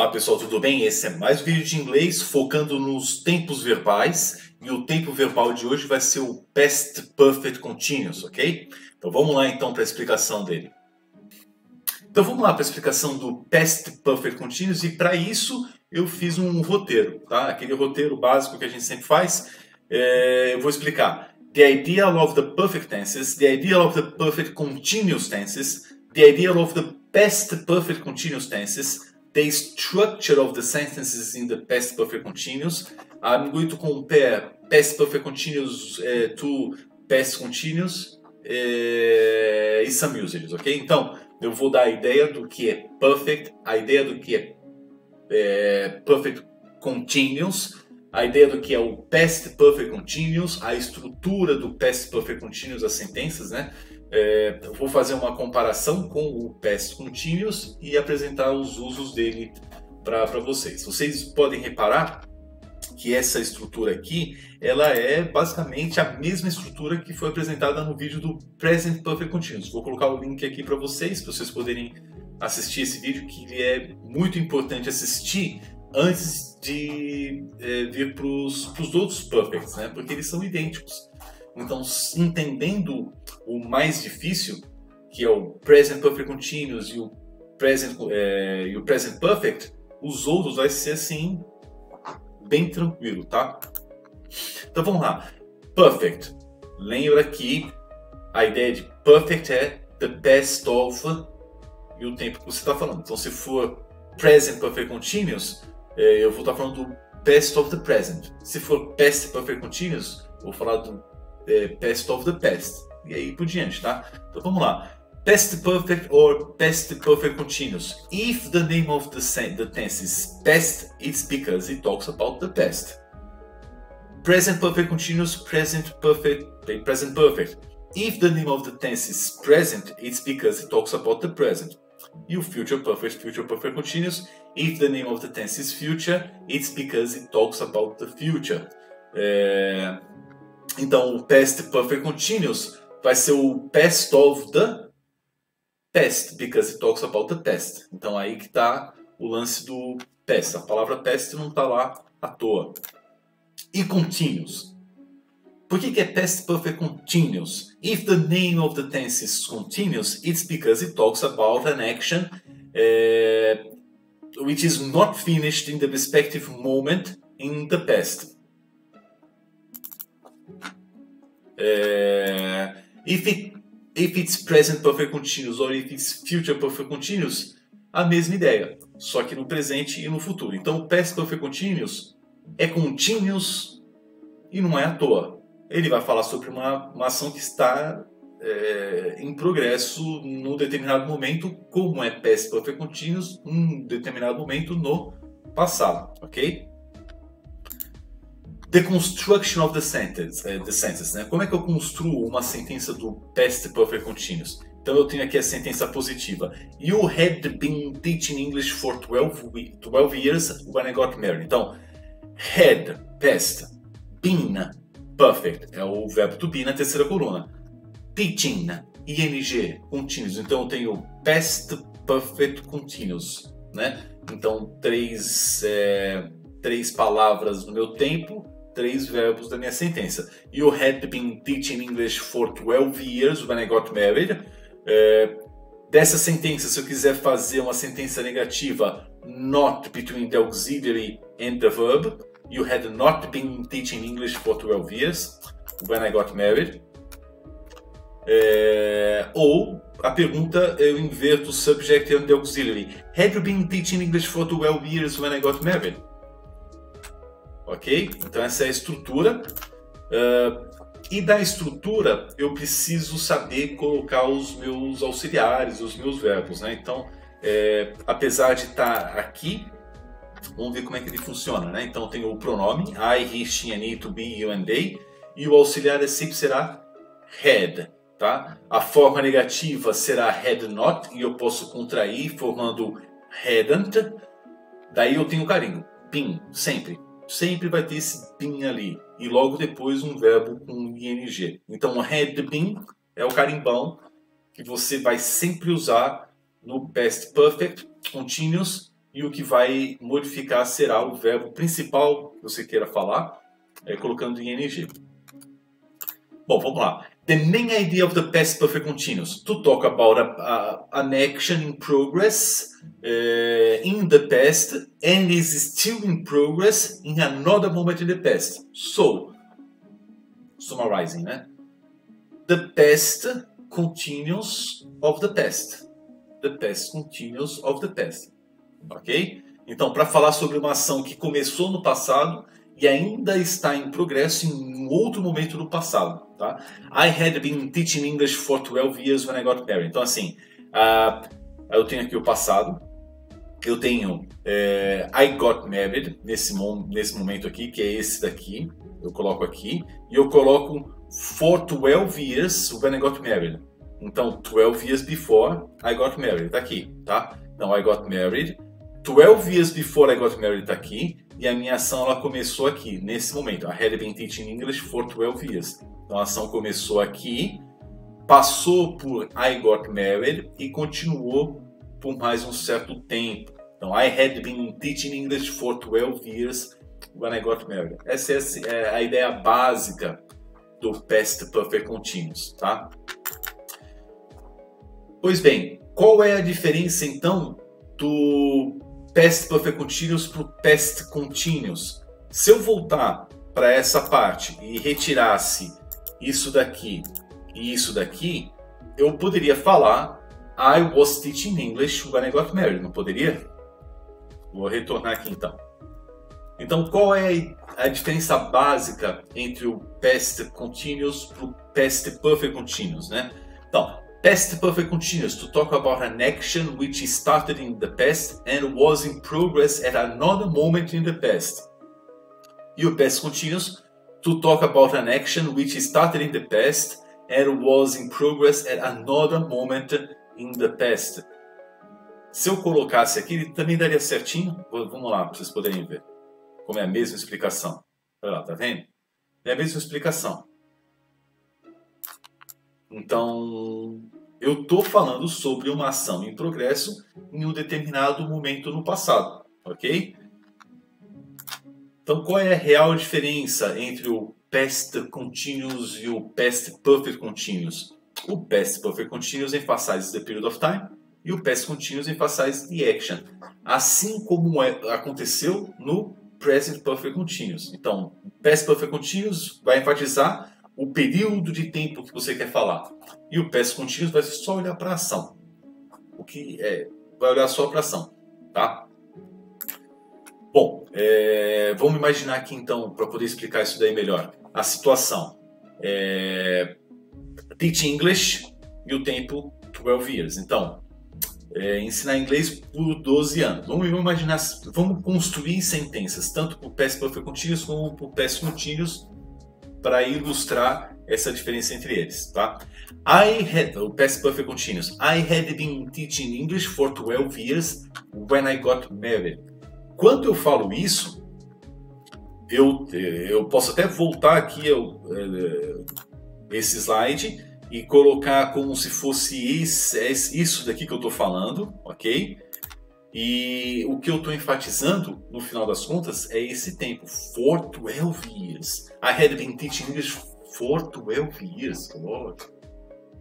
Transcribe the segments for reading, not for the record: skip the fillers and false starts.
Olá pessoal, tudo bem? Esse é mais um vídeo de inglês focando nos tempos verbais e o tempo verbal de hoje vai ser o Past Perfect Continuous, ok? Então vamos lá então para a explicação dele. Então vamos lá para a explicação do Past Perfect Continuous e para isso eu fiz um roteiro, tá? Aquele roteiro básico que a gente sempre faz. Eu vou explicar. The idea of the perfect tenses, the idea of the perfect continuous tenses, the idea of the past perfect continuous tenses, the structure of the sentences in the past perfect continuous. I'm going to compare past perfect continuous to past continuous e some usages, ok? Então, eu vou dar a ideia do que é perfect, a ideia do que é perfect continuous, a ideia do que é o past perfect continuous, a estrutura do past perfect continuous, as sentenças, né? Eu vou fazer uma comparação com o past continuous e apresentar os usos dele para vocês. Vocês podem reparar que essa estrutura aqui, ela é basicamente a mesma estrutura que foi apresentada no vídeo do Present Perfect Continuous. Vou colocar o link aqui para vocês poderem assistir esse vídeo, que é muito importante assistir antes de vir para os outros perfects, né? Porque eles são idênticos. Então, entendendo o mais difícil, que é o Present Perfect Continuous e o Present Perfect, os outros vai ser assim, bem tranquilo, tá? Então vamos lá. Perfect. Lembra que a ideia de perfect é the best of e o tempo que você está falando. Então se for Present Perfect Continuous, eu vou estar falando do best of the present. Se for Past Perfect Continuous, eu vou falar do past of the past. E aí por diante, tá? Então vamos lá. Past Perfect or Past Perfect Continuous. If the name of the tense is past, it's because it talks about the past. Present Perfect Continuous, Present Perfect. If the name of the tense is present, it's because it talks about the present. E o Future Perfect Continuous. If the name of the tense is future, it's because it talks about the future. Então o Past Perfect Continuous vai ser o past of the past, because it talks about the past. Então aí que está o lance do past. A palavra past não está lá à toa. E continuous. Por que é past perfect continuous? If the name of the tense is continuous, it's because it talks about an action which is not finished in the respective moment in the past. If it's present perfect continuous or if it's future perfect continuous, a mesma ideia, só que no presente e no futuro. Então o past perfect continuous é continuous e não é à toa. Ele vai falar sobre uma ação que está em progresso num determinado momento, como é past perfect continuous, num determinado momento no passado, ok? The construction of the sentence, né? Como é que eu construo uma sentença do past perfect continuous? Então eu tenho aqui a sentença positiva. You had been teaching English for 12 years when I got married. Então, had, past, been, perfect, é o verbo to be na terceira coluna. Teaching, ing, continuous. Então eu tenho past perfect continuous, né? Então três palavras no meu tempo, 3 verbos da minha sentença. You had been teaching English for 12 years when I got married. Dessa sentença, se eu quiser fazer uma sentença negativa, not between the auxiliary and the verb. You had not been teaching English for 12 years when I got married. Ou a pergunta, eu inverto o subject and the auxiliary. Had you been teaching English for 12 years when I got married? Ok? Então essa é a estrutura. E da estrutura eu preciso saber colocar os meus auxiliares, os meus verbos, né? Então, apesar de estar aqui, vamos ver como é que ele funciona, né? Então tem o pronome I, he, she, and it, to be, you and they, e o auxiliar sempre será had, tá? A forma negativa será had not, e eu posso contrair formando hadn't. Daí eu tenho o carinho, been, sempre vai ter esse been ali, e logo depois um verbo com ing. Então had been é o carimbão que você vai sempre usar no past perfect continuous e o que vai modificar será o verbo principal que você queira falar, colocando em ing. Bom, vamos lá. The main idea of the past perfect continuous to talk about an action in progress in the past and is still in progress in another moment in the past. So, summarizing, né? The past continuous of the past. The past continuous of the past. Ok? Então, para falar sobre uma ação que começou no passado e ainda está em progresso em um outro momento do passado. Tá? I had been teaching English for 12 years when I got married. Então, assim, eu tenho aqui o passado. Eu tenho I got married, nesse momento aqui, que é esse daqui. Eu coloco aqui. E eu coloco for 12 years when I got married. Então, 12 years before I got married. Tá aqui, tá? Então, I got married. 12 years before I got married tá aqui. E a minha ação ela começou aqui, nesse momento. I had been teaching English for 12 years. Então, a ação começou aqui, passou por I got married e continuou por mais um certo tempo. Então, I had been teaching English for 12 years when I got married. Essa é a ideia básica do Past Perfect Continuous, tá? Pois bem, qual é a diferença então do Past Perfect Continuous para o Past Continuous? Se eu voltar para essa parte e retirasse isso daqui e isso daqui, eu poderia falar I was teaching English when I got married, não poderia? Vou retornar aqui então. Então, qual é a diferença básica entre o Past Continuous para o Past Perfect Continuous, né? Então, Past Perfect Continuous to talk about an action which started in the past and was in progress at another moment in the past. E o Past Continuous to talk about an action which started in the past and was in progress at another moment in the past. Se eu colocasse aqui, ele também daria certinho. Vamos lá, para vocês poderem ver. Como é a mesma explicação. Olha lá, tá vendo? É a mesma explicação. Então, eu estou falando sobre uma ação em progresso em um determinado momento no passado, ok? Então, qual é a real diferença entre o Past Continuous e o Past Perfect Continuous? O Past Perfect Continuous emphasizes the period of time e o Past Continuous emphasizes the action, assim como aconteceu no Present Perfect Continuous. Então, o Past Perfect Continuous vai enfatizar o período de tempo que você quer falar. E o Past Continuous vai só olhar para a ação. O que vai olhar só para a ação, tá? Bom, vamos imaginar aqui então, para poder explicar isso daí melhor, a situação. Teach English e o tempo 12 years. Então, ensinar inglês por 12 anos. Vamos imaginar, vamos construir sentenças, tanto para o Past Perfect Continuous como para o Past Continuous, para ilustrar essa diferença entre eles, tá? O Past Perfect Continuous. I had been teaching English for 12 years when I got married. Quando eu falo isso, eu posso até voltar aqui esse slide e colocar como se fosse isso daqui que eu estou falando, ok? E o que eu estou enfatizando, no final das contas, é esse tempo, for 12 years. I had been teaching English for 12 years. Lord.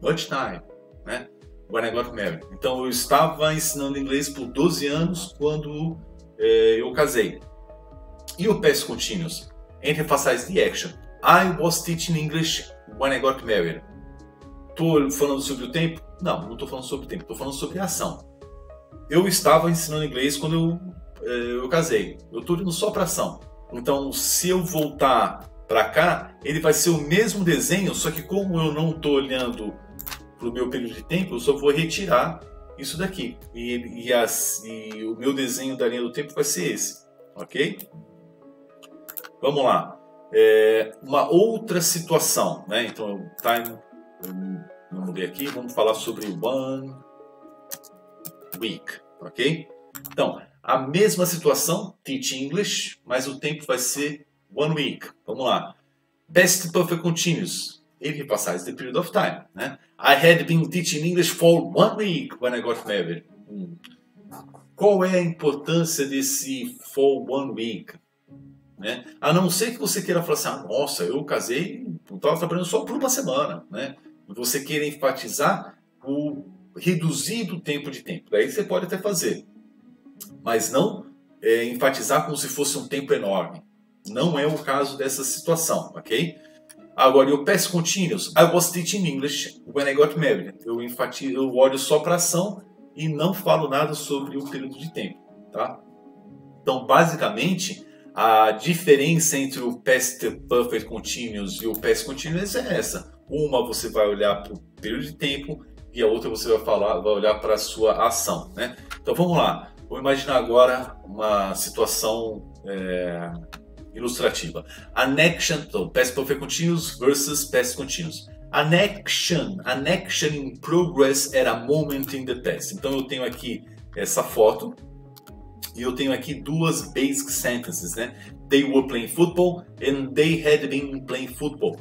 Much time, né? When I got married. Então, eu estava ensinando inglês por 12 anos quando eu casei. E o Past Continuous? Emphasize the action. I was teaching English when I got married. Estou falando sobre o tempo? Não estou falando sobre o tempo. Estou falando sobre a ação. Eu estava ensinando inglês quando eu casei. Eu estou indo só para ação. Então, se eu voltar para cá, ele vai ser o mesmo desenho, só que como eu não estou olhando para o meu período de tempo, eu só vou retirar isso daqui. E o meu desenho da linha do tempo vai ser esse. Ok? Vamos lá. Uma outra situação, né? Então, time, eu mudei aqui. Vamos falar sobre one week, ok? Então, a mesma situação, teach English, mas o tempo vai ser one week. Vamos lá. Past Perfect Continuous. Ele emphasizes the period of time, né? I had been teaching English for 1 week when I got married. qual é a importância desse for one week? Né? A não ser que você queira falar assim, nossa, eu casei, estava trabalhando só por uma semana. Né? E você queira enfatizar o reduzido tempo de tempo. Daí você pode até fazer. Mas não enfatizar como se fosse um tempo enorme. Não é o caso dessa situação, ok? Agora, o past continuous. I was teaching English when I got married. Eu olho só para a ação e não falo nada sobre o período de tempo, tá? Então, basicamente, a diferença entre o past perfect continuous e o past continuous é essa. Uma você vai olhar para o período de tempo e a outra você vai olhar para a sua ação, né? Então, vamos lá. Vou imaginar agora uma situação ilustrativa. An action, então, past perfect continuous versus past continuous. An action in progress at a moment in the past. Então eu tenho aqui essa foto e eu tenho aqui duas basic sentences, né? They were playing football and they had been playing football.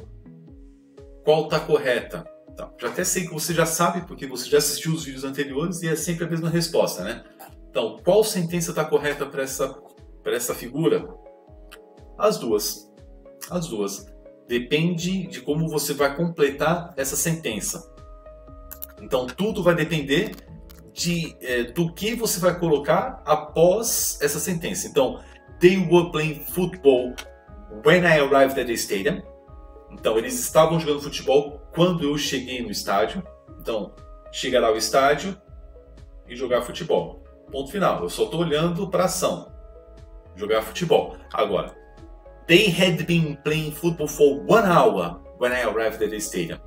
Qual está correta? Então, já até sei que você já sabe porque você já assistiu os vídeos anteriores e é sempre a mesma resposta, né? Então, qual sentença está correta para essa figura? As duas. As duas. Depende de como você vai completar essa sentença. Então, tudo vai depender do que você vai colocar após essa sentença. Então, they were playing football when I arrived at the stadium. Então, eles estavam jogando futebol quando eu cheguei no estádio. Então, chegar ao estádio e jogar futebol. Ponto final. Eu só estou olhando para a ação. Jogar futebol. Agora, they had been playing football for 1 hour when I arrived at the stadium.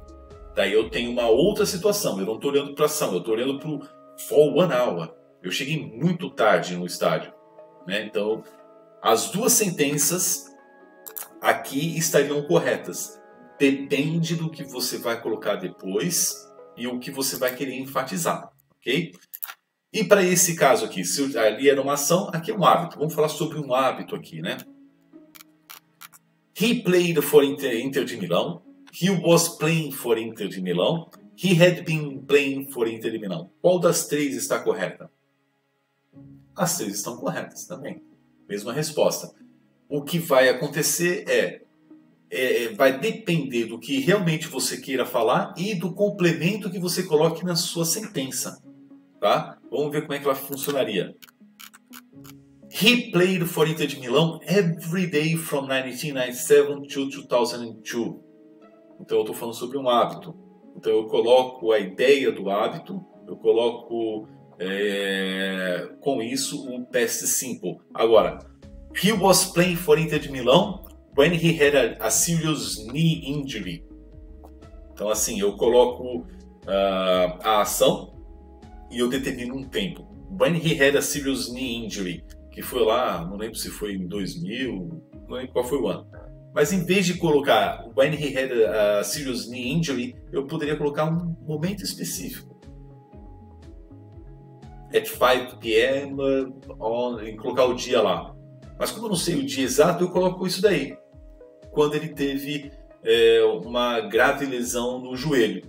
Daí eu tenho uma outra situação. Eu não estou olhando para a ação, eu estou olhando para o for 1 hour. Eu cheguei muito tarde no estádio. Né? Então, as duas sentenças aqui estariam corretas. Depende do que você vai colocar depois e o que você vai querer enfatizar. Ok? E para esse caso aqui, se ali era uma ação, aqui é um hábito. Vamos falar sobre um hábito aqui, né? He played for Inter de Milão. He was playing for Inter de Milão. He had been playing for Inter de Milão. Qual das três está correta? As três estão corretas também. Mesma resposta. O que vai acontecer vai depender do que realmente você queira falar e do complemento que você coloque na sua sentença. Tá? Vamos ver como é que ela funcionaria. He played for Inter de Milão every day from 1997 to 2002. Então eu estou falando sobre um hábito. Então eu coloco a ideia do hábito, eu coloco com isso o past simple. Agora, he was playing for Inter de Milão when he had a serious knee injury. Então assim, eu coloco a ação e eu determino um tempo. When he had a serious knee injury, que foi lá, não lembro se foi em 2000, não lembro qual foi o ano. Mas em vez de colocar when he had a serious knee injury, eu poderia colocar um momento específico. At 5 p.m. E colocar o dia lá. Mas como eu não sei o dia exato, eu coloco isso daí. Quando ele teve uma grave lesão no joelho.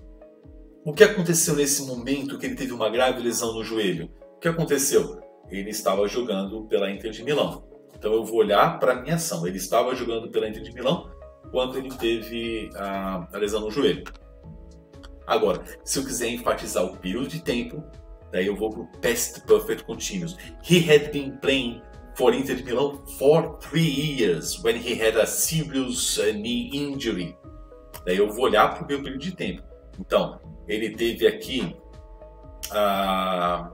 O que aconteceu nesse momento que ele teve uma grave lesão no joelho? O que aconteceu? Ele estava jogando pela Inter de Milão. Então eu vou olhar para a minha ação. Ele estava jogando pela Inter de Milão quando ele teve a lesão no joelho. Agora, se eu quiser enfatizar o período de tempo, daí eu vou para o past perfect continuous. He had been playing for Inter de Milão for 3 years when he had a serious knee injury. Daí eu vou olhar para o meu período de tempo. Então, ele teve aqui a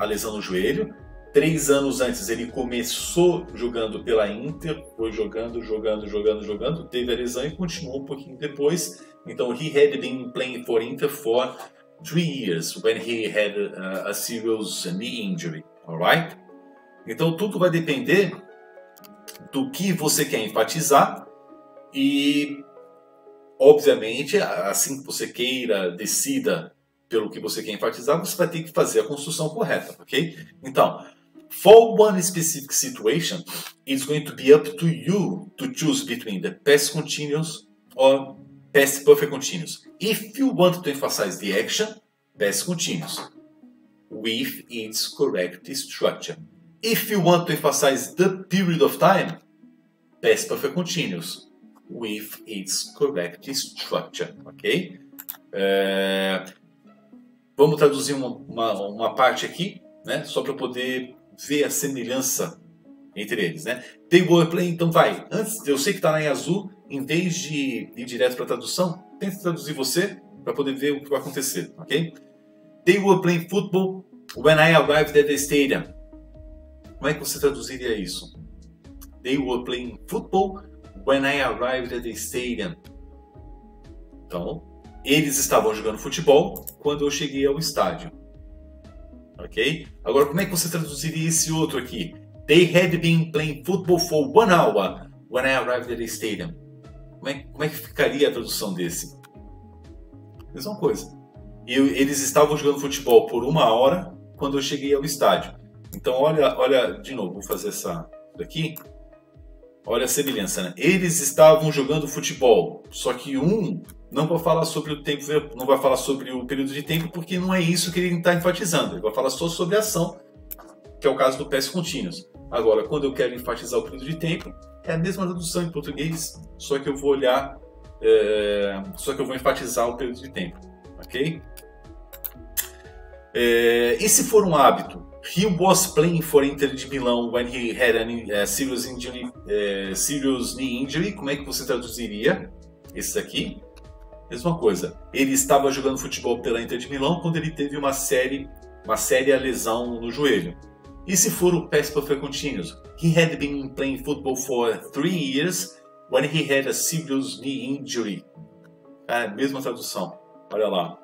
lesão no joelho. 3 anos antes ele começou jogando pela Inter, foi jogando, teve a lesão e continuou um pouquinho depois. Então, he had been playing for Inter for 3 years when he had a serious knee injury, alright? Então, tudo vai depender do que você quer enfatizar e, obviamente, assim que você queira, decida pelo que você quer enfatizar, você vai ter que fazer a construção correta, ok? Então, for one specific situation, it's going to be up to you to choose between the past continuous or past perfect continuous. If you want to emphasize the action, past continuous. with its correct structure. If you want to emphasize the period of time, past perfect continuous with its correct structure, ok? Vamos traduzir uma parte aqui, né? Só para poder ver a semelhança entre eles, né? They were playing, então vai. Antes, eu sei que está lá em azul, em vez de ir direto para a tradução, tenta traduzir você para poder ver o que vai acontecer, ok? They were playing football when I arrived at the stadium. Como é que você traduziria isso? They were playing football when I arrived at the stadium. Então, eles estavam jogando futebol quando eu cheguei ao estádio. Ok? Agora, como é que você traduziria esse outro aqui? They had been playing football for 1 hour when I arrived at the stadium. Como é que ficaria a tradução desse? Mesma coisa. Eles estavam jogando futebol por 1 hora quando eu cheguei ao estádio. Então, olha de novo, vou fazer essa daqui. Olha a semelhança, né? Eles estavam jogando futebol, só que um não vai falar sobre o tempo, não vai falar sobre o período de tempo, porque não é isso que ele está enfatizando. Ele vai falar só sobre a ação, que é o caso do past continuous. Agora, quando eu quero enfatizar o período de tempo, é a mesma tradução em português, só que eu vou olhar, só que eu vou enfatizar o período de tempo, ok? E se for um hábito? He was playing for Inter de Milão when he had a serious knee injury. Como é que você traduziria esse daqui? Mesma coisa. Ele estava jogando futebol pela Inter de Milão quando ele teve uma séria lesão no joelho. E se for o past perfect continuous? He had been playing football for 3 years when he had a serious knee injury. Mesma tradução. Olha lá.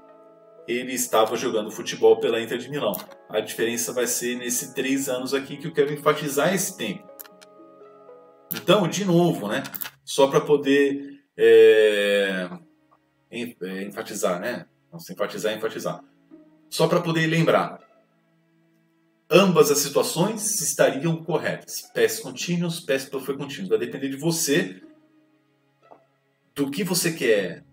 Ele estava jogando futebol pela Inter de Milão. A diferença vai ser nesse 3 anos aqui que eu quero enfatizar esse tempo. Então, de novo, né? Só para poder enfatizar, né? Nossa, enfatizar. Só para poder lembrar. Ambas as situações estariam corretas. Past continuous, past perfect continuous. Vai depender de você, do que você quer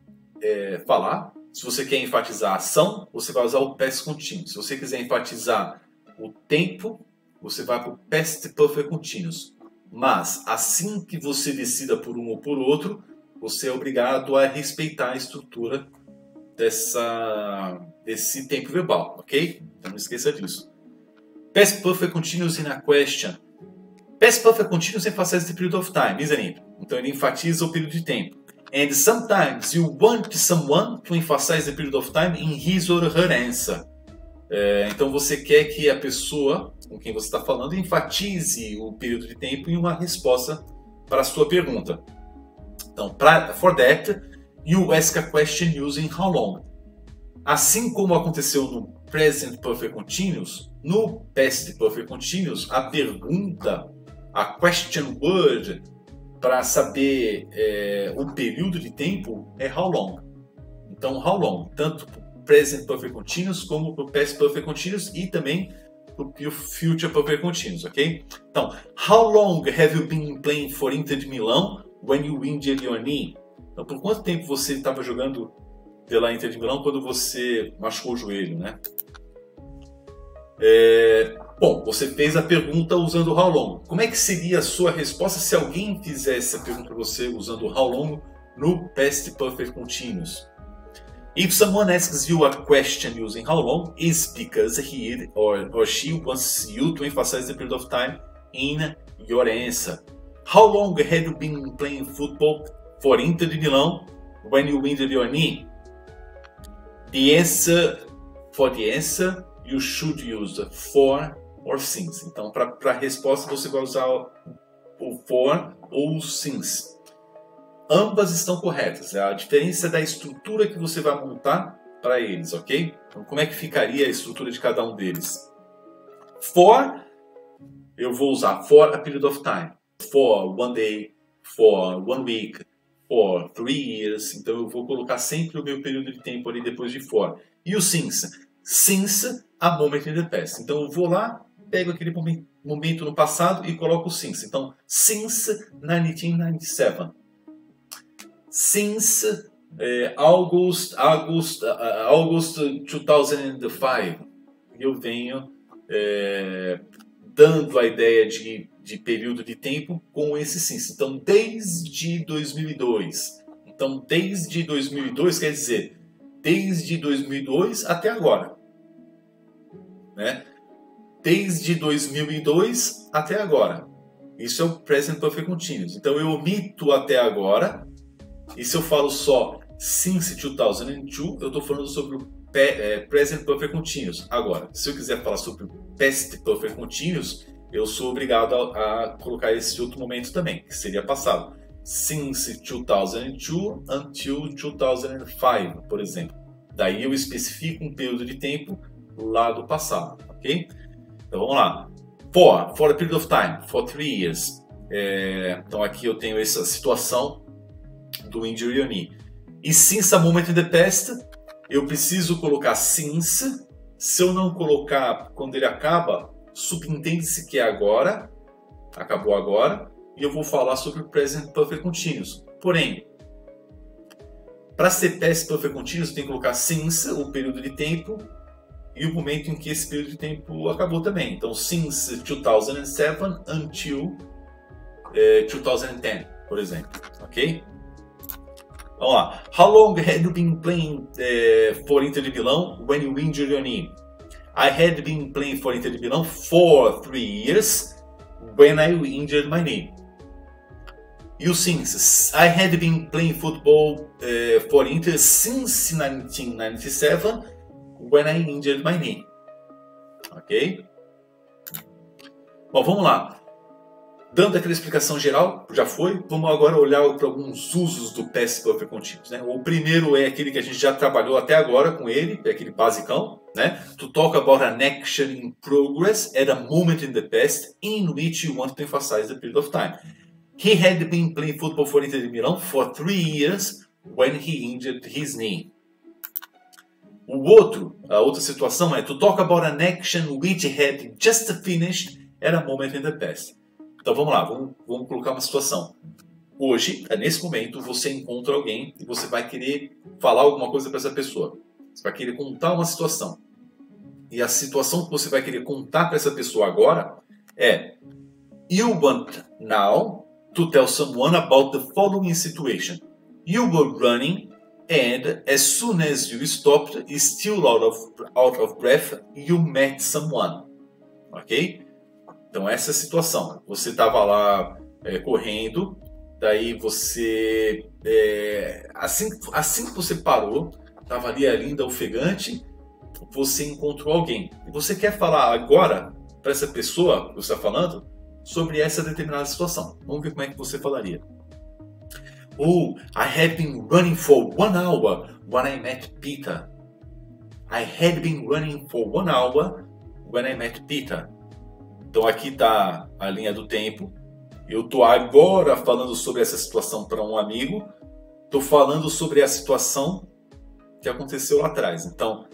falar. Se você quer enfatizar a ação, você vai usar o past continuous. Se você quiser enfatizar o tempo, você vai para o past perfect continuous. Mas, assim que você decida por um ou por outro, você é obrigado a respeitar a estrutura desse tempo verbal, ok? Então não esqueça disso. Past perfect continuous in a question. Past perfect continuous emphasizes the period of time, isn't it? Então ele enfatiza o período de tempo. And sometimes you want someone to emphasize the period of time in his or her answer. Então você quer que a pessoa com quem você está falando enfatize o período de tempo em uma resposta para a sua pergunta. Então, for that, you ask a question using how long. Assim como aconteceu no Present Perfect Continuous, no Past Perfect Continuous, a pergunta, a question word, para saber o período de tempo é how long. Então, how long, tanto para o Present Perfect Continuous como para o Past Perfect Continuous e também para o Future Perfect Continuous, ok? Então, how long have you been playing for Inter de Milão when you injured your knee? Então, por quanto tempo você estava jogando pela Inter de Milão quando você machucou o joelho, né? Bom, você fez a pergunta usando how long. Como é que seria a sua resposta se alguém fizesse a pergunta para você usando how long no Past Perfect Continuous? If someone asks you a question using how long, it's because he or she wants you to emphasize the period of time in your answer. How long have you been playing football for Inter de Milão when you injured your knee? For the answer, you should use for or since. Então, para a resposta, você vai usar o for ou o since. Ambas estão corretas. A diferença é da estrutura que você vai montar para eles, ok? Então, como é que ficaria a estrutura de cada um deles? For, eu vou usar for a period of time. For 1 day, for 1 week, for 3 years. Então, eu vou colocar sempre o meu período de tempo ali depois de for. E o since? Since a moment in the past. Então, eu vou lá, pego aquele momento no passado e coloco o since. Então, since 1997. Since August 2005. eu venho dando a ideia de período de tempo com esse since. Então, desde 2002. Então, desde 2002 quer dizer desde 2002 até agora, né? Desde 2002 até agora. Isso é o Present Perfect Continuous. Então, eu omito até agora. E se eu falo só since 2002, eu estou falando sobre o Present Perfect Continuous. Agora, se eu quiser falar sobre o Past Perfect Continuous, eu sou obrigado a colocar esse outro momento também, que seria passado. Since 2002 until 2005, por exemplo. Daí eu especifico um período de tempo lá do passado, ok? Então vamos lá. For a period of time, for 3 years. Então aqui eu tenho essa situação do injury on knee. E since a moment in the past, eu preciso colocar since. Se eu não colocar quando ele acaba, subentende-se que é agora, acabou agora, e eu vou falar sobre o Present Perfect Continuous. Porém, para ser Past Perfect Continuous, eu tenho que colocar since, o período de tempo, e o momento em que esse período de tempo acabou também. Então, since 2007 until 2010, por exemplo. Ok? Vamos lá. How long had you been playing for Inter de Milão when you injured your knee? I had been playing for Inter de Milão for 3 years when I injured my knee. E o since? I had been playing football for Inter since 1997 when I injured my knee. Ok? Bom, vamos lá. Dando aquela explicação geral, já foi. Vamos agora olhar para alguns usos do Past Perfect Continuous, né? O primeiro é aquele que a gente já trabalhou até agora com ele, é aquele basicão, né? To talk about an action in progress at a moment in the past in which you want to emphasize the period of time. He had been playing football for Inter de Milão for 3 years when he injured his knee. A outra situação é to talk about an action which had just finished at a moment in the past. Então vamos lá, vamos colocar uma situação. Hoje, nesse momento, você encontra alguém e você vai querer falar alguma coisa para essa pessoa. Você vai querer contar uma situação. E a situação que você vai querer contar para essa pessoa agora é: You want now to tell someone about the following situation. You were running and as soon as you stopped, still out of breath, you met someone. Ok? Então essa é a situação. Você estava lá correndo, daí você, assim que você parou, estava ali ainda ofegante, você encontrou alguém. E você quer falar agora para essa pessoa que você está falando sobre essa determinada situação. Vamos ver como é que você falaria. Oh, I had been running for 1 hour when I met Peter. I had been running for 1 hour when I met Peter. Então aqui está a linha do tempo. Eu estou agora falando sobre essa situação para um amigo. Estou falando sobre a situação que aconteceu lá atrás. Então,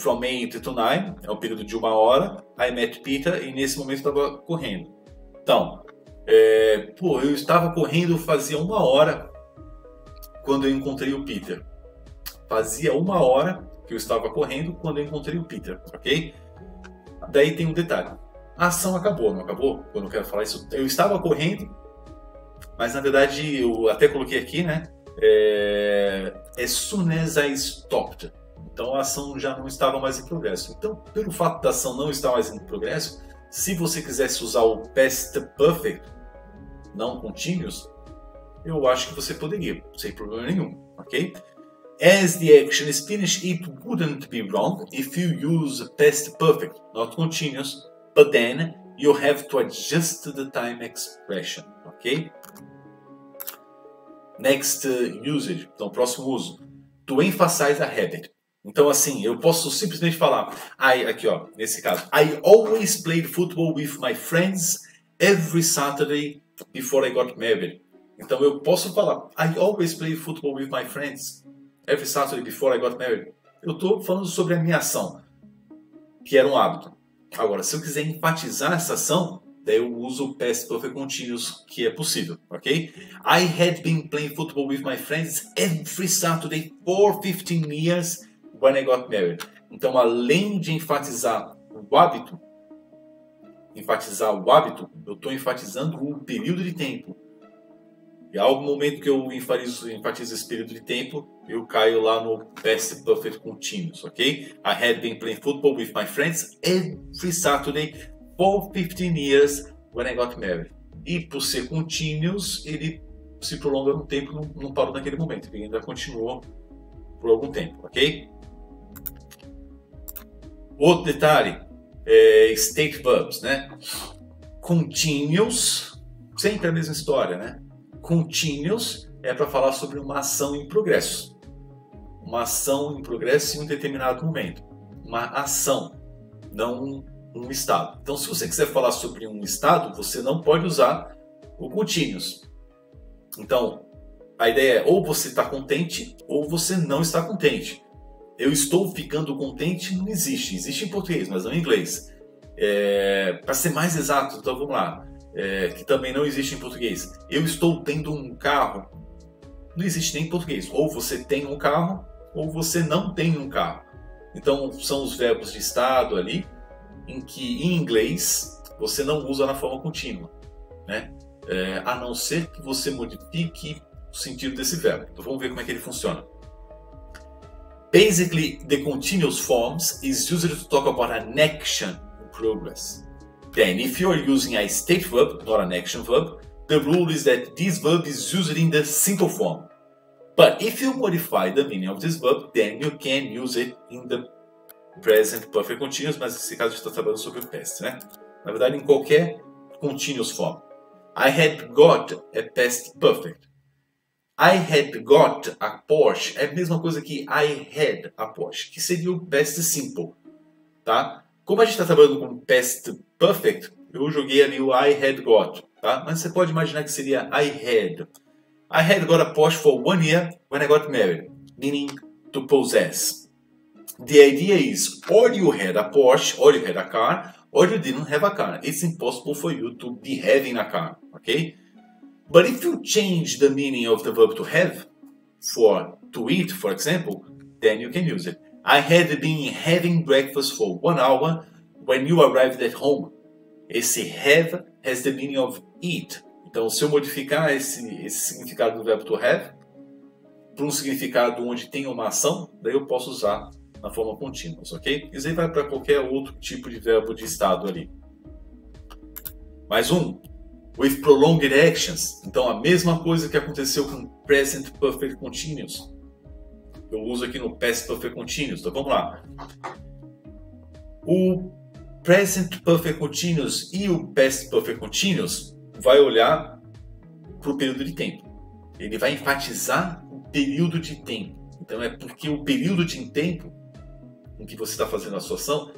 from 8 to 9 é um período de 1 hora. I met Peter e nesse momento estava correndo. Então, eu estava correndo fazia 1 hora quando eu encontrei o Peter. Fazia 1 hora que eu estava correndo quando eu encontrei o Peter, ok? Daí tem um detalhe. A ação acabou, não acabou? Quando eu quero falar isso, eu estava correndo, mas na verdade eu até coloquei aqui, né? As soon as I stopped. Então a ação já não estava mais em progresso. Então, pelo fato da ação não estar mais em progresso, se você quisesse usar o Past Perfect, não Continuous, eu acho que você poderia, sem problema nenhum, ok? As the action is finished, it wouldn't be wrong if you use Past Perfect, not Continuous. But then you have to adjust the time expression, ok? Next usage, então próximo uso, to emphasize a habit. Então assim, eu posso simplesmente falar, aqui ó, nesse caso, I always played football with my friends every Saturday before I got married. Então eu posso falar, I always played football with my friends every Saturday before I got married. Eu estou falando sobre a minha ação, que era um hábito. Agora, se eu quiser enfatizar essa ação, daí eu uso o Past Perfect Continuous, que é possível, ok? I had been playing football with my friends every Saturday for 15 years when I got married. Então, além de enfatizar o hábito, eu estou enfatizando o período de tempo. E há algum momento que eu enfatizo esse período de tempo, eu caio lá no Past Perfect Continuous, ok? I had been playing football with my friends every Saturday for 15 years when I got married. E por ser continuous, ele se prolonga no tempo, não parou naquele momento, ele ainda continuou por algum tempo, ok? Outro detalhe, state verbs, né? Continuous, sempre a mesma história, né? Continuous é para falar sobre uma ação em progresso. Uma ação em progresso em um determinado momento. Uma ação, não um estado. Então, se você quiser falar sobre um estado, você não pode usar o continuous. Então, a ideia é ou você está contente ou você não está contente. Eu estou ficando contente não existe. Existe em português, mas não em inglês. Para ser mais exato, então vamos lá. Que também não existe em português. Eu estou tendo um carro. Não existe nem em português. Ou você tem um carro, ou você não tem um carro. Então, são os verbos de estado ali, em que em inglês você não usa na forma contínua, né? A não ser que você modifique o sentido desse verbo. Então, vamos ver como é que ele funciona. Basically, the continuous forms is used to talk about an action in progress. Then, if you are using a state verb, not an action verb, the rule is that this verb is used in the simple form. But if you modify the meaning of this verb, then you can use it in the present perfect continuous, mas nesse caso a gente está trabalhando sobre o past, né? Na verdade, em qualquer continuous form. I had got a past perfect. I had got a Porsche é a mesma coisa que I had a Porsche, que seria o past simple, tá? Como a gente está trabalhando com past perfect, eu joguei ali o I had got, tá? Mas você pode imaginar que seria I had. I had got a Porsche for 1 year when I got married, meaning to possess. The idea is, or you had a Porsche, or you had a car, or you didn't have a car. It's impossible for you to be having a car, okay? But if you change the meaning of the verb to have, for to eat, for example, then you can use it. I had been having breakfast for 1 hour when you arrived at home. Esse have has the meaning of eat. Então, se eu modificar esse significado do verbo to have para um significado onde tem uma ação, daí eu posso usar na forma contínua, ok? Isso aí vai para qualquer outro tipo de verbo de estado ali. Mais um. With prolonged actions. Então, a mesma coisa que aconteceu com Present Perfect Continuous. Eu uso aqui no Past Perfect Continuous. Então, vamos lá. O Present Perfect Continuous e o Past Perfect Continuous vai olhar para o período de tempo. Ele vai enfatizar o período de tempo. Então, é porque o período de tempo em que você está fazendo a sua ação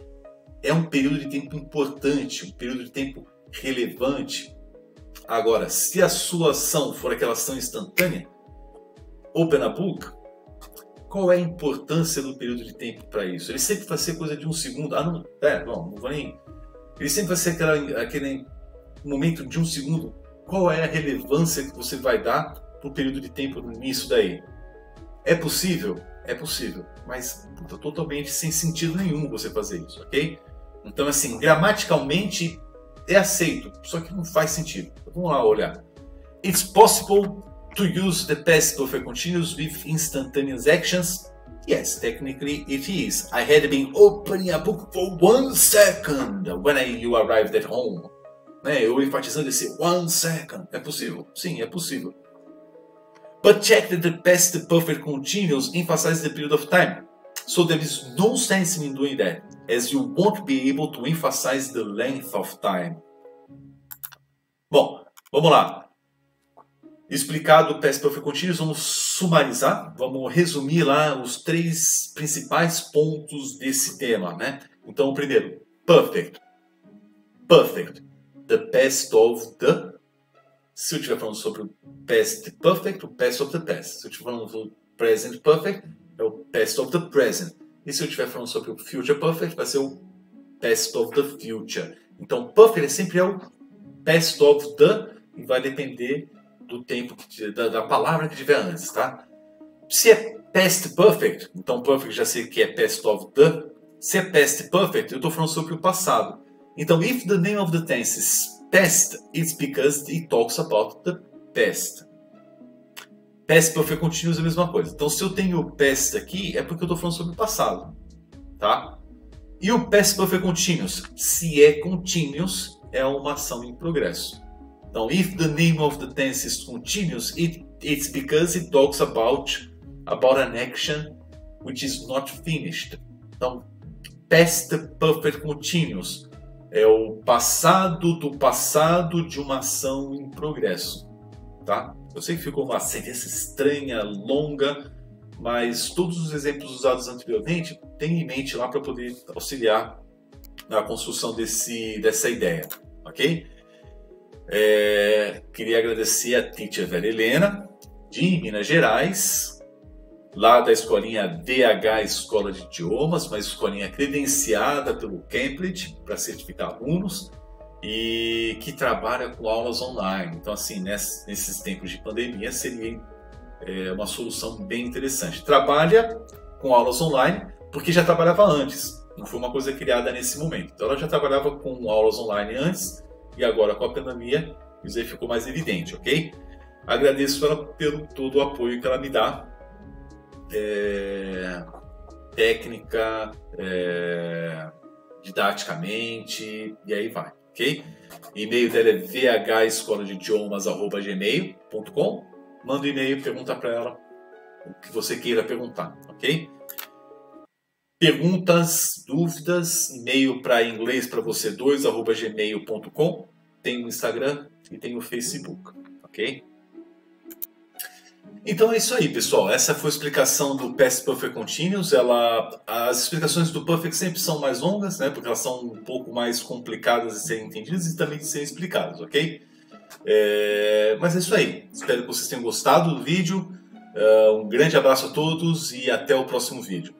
é um período de tempo importante, um período de tempo relevante. Agora, se a sua ação for aquela ação instantânea, open a book, qual é a importância do período de tempo para isso? Ele sempre vai ser coisa de 1 segundo. Não vou nem. Ele sempre vai ser aquele momento de 1 segundo. Qual é a relevância que você vai dar para o período de tempo nisso daí? É possível? É possível, mas totalmente sem sentido nenhum você fazer isso, ok? Então, assim, gramaticalmente é aceito, só que não faz sentido. Vamos lá olhar. It's possible to use the past perfect continuous with instantaneous actions? Yes, technically it is. I had been opening a book for 1 second when you arrived at home. Eu enfatizando esse 1 second. É possível? Sim, é possível. But check that the past perfect continuous emphasizes the period of time. So there is no sense in doing that, as you won't be able to emphasize the length of time. Bom, vamos lá. Explicado o Past Perfect Continuous, vamos sumarizar, vamos resumir lá os 3 principais pontos desse tema, né? Então, o primeiro, perfect. Perfect. The past of the... Se eu estiver falando sobre o past perfect, o past of the past. Se eu estiver falando do present perfect, é o past of the present. E se eu estiver falando sobre o future perfect, vai ser o past of the future. Então, perfect sempre é o past of the, e vai depender do tempo, da palavra que tiver antes, tá? Se é past perfect, então perfect já sei que é past of the, Se é past perfect, eu estou falando sobre o passado. Então, if the name of the tense is past, it's because it talks about the past. Past perfect continuous é a mesma coisa. Então, se eu tenho past aqui, é porque eu estou falando sobre o passado. Tá? E o past perfect continuous? Se é continuous, é uma ação em progresso. Então, if the name of the tense is continuous, it's because it talks about an action which is not finished. Então, past perfect continuous é o passado do passado de uma ação em progresso. Tá? Eu sei que ficou uma sentença estranha, longa, mas todos os exemplos usados anteriormente tem em mente lá para poder auxiliar na construção dessa ideia, ok? Queria agradecer a teacher Vera Helena, de Minas Gerais, lá da escolinha DH Escola de Idiomas, uma escolinha credenciada pelo Cambridge para certificar alunos e que trabalha com aulas online. Então, assim, nesses tempos de pandemia seria uma solução bem interessante. Trabalha com aulas online porque já trabalhava antes, não foi uma coisa criada nesse momento. Então ela já trabalhava com aulas online antes e agora com a pandemia isso aí ficou mais evidente, ok? Agradeço ela pelo todo o apoio que ela me dá, técnica, didaticamente e aí vai, ok? E-mail dela é vhescoladeidiomas@gmail.com. Manda um e-mail, pergunta para ela o que você queira perguntar, ok? Perguntas, dúvidas, e-mail para inglês para você 2@gmail.com. Tem o Instagram e tem o Facebook, ok? Então é isso aí, pessoal. Essa foi a explicação do Past Perfect Continuous. As explicações do Perfect sempre são mais longas, né? Porque elas são um pouco mais complicadas de serem entendidas e também de serem explicadas, ok? Mas é isso aí. Espero que vocês tenham gostado do vídeo. Um grande abraço a todos e até o próximo vídeo.